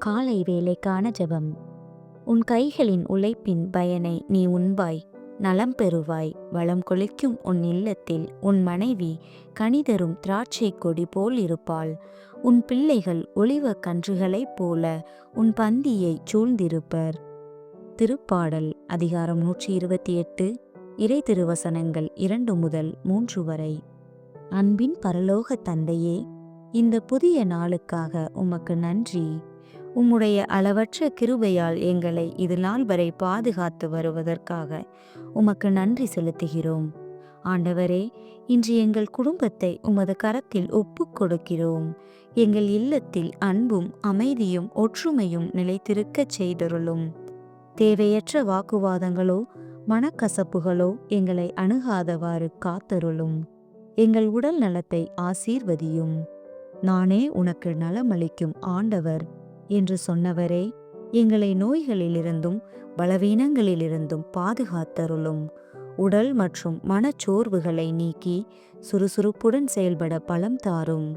காலை வேலைக்கான ஜெபம். உன் கைகளின் உழைப்பின் பயனை நீ உண்பாய், நலம் பெறுவாய். வளம் கொழிக்கும் உன் இல்லத்தில் உன் மனைவி கனிதரும் திராட்சை கொடி போல் இருப்பாள். உன் பிள்ளைகள் ஒலிவக் கன்றுகளைப் போல உன் பந்தியை சூழ்ந்திருப்பர். திருப்பாடல் அதிகாரம் 128, இறை திருவசனங்கள் 2 முதல் 3 வரை. அன்பின் பரலோக தந்தையே, இந்த புதிய நாளுக்காக உமக்கு நன்றி. உம்முடைய அளவற்ற கிருபையால் எங்களை இது நாள் வரை பாதுகாத்து வருவதற்காக உமக்கு நன்றி செலுத்துகிறோம். ஆண்டவரே, இன்று எங்கள் குடும்பத்தை உமது கரத்தில் ஒப்புக் கொடுக்கிறோம். எங்கள் இல்லத்தில் அன்பும் அமைதியும் ஒற்றுமையும் நிலைத்திருக்கச் செய்தருளும். தேவையற்ற வாக்குவாதங்களோ மனக்கசப்புகளோ எங்களை அணுகாதவாறு காத்தருளும். எங்கள் உடல் நலத்தை ஆசீர்வதியும். நானே உனக்கு நலமளிக்கும் ஆண்டவர் என்று சொன்னவரே, எங்களை நோய்களிலிருந்தும் பலவீனங்களிலிருந்தும் பாதுகாத்தருளும். உடல் மற்றும் மனச்சோர்வுகளை நீக்கி சுறுசுறுப்புடன் செயல்பட பலம் தாரும்.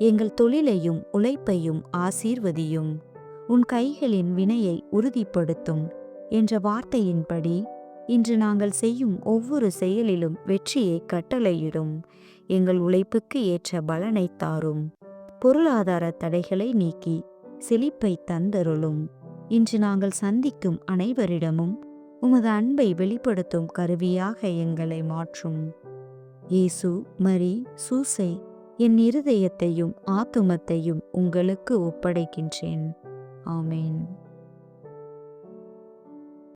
எங்கள் தொழிலையும் உழைப்பையும் ஆசீர்வதியும். உன் கைகளின் வினையை உறுதிப்படுத்தும் என்ற வார்த்தையின்படி இன்று நாங்கள் செய்யும் ஒவ்வொரு செயலிலும் வெற்றியை கட்டளையிடும். எங்கள் உழைப்புக்கு ஏற்ற பலனை தாரும். பொருளாதார தடைகளை நீக்கி செழிப்பை தந்தருளும். இன்று நாங்கள் சந்திக்கும் அனைவரிடமும் உமது அன்பை வெளிப்படுத்தும் கருவியாக எங்களை மாற்றும். இயேசு, மரி, சூசை, என் இருதயத்தையும் ஆத்துமத்தையும் உங்களுக்கு ஒப்படைக்கின்றேன். ஆமேன்.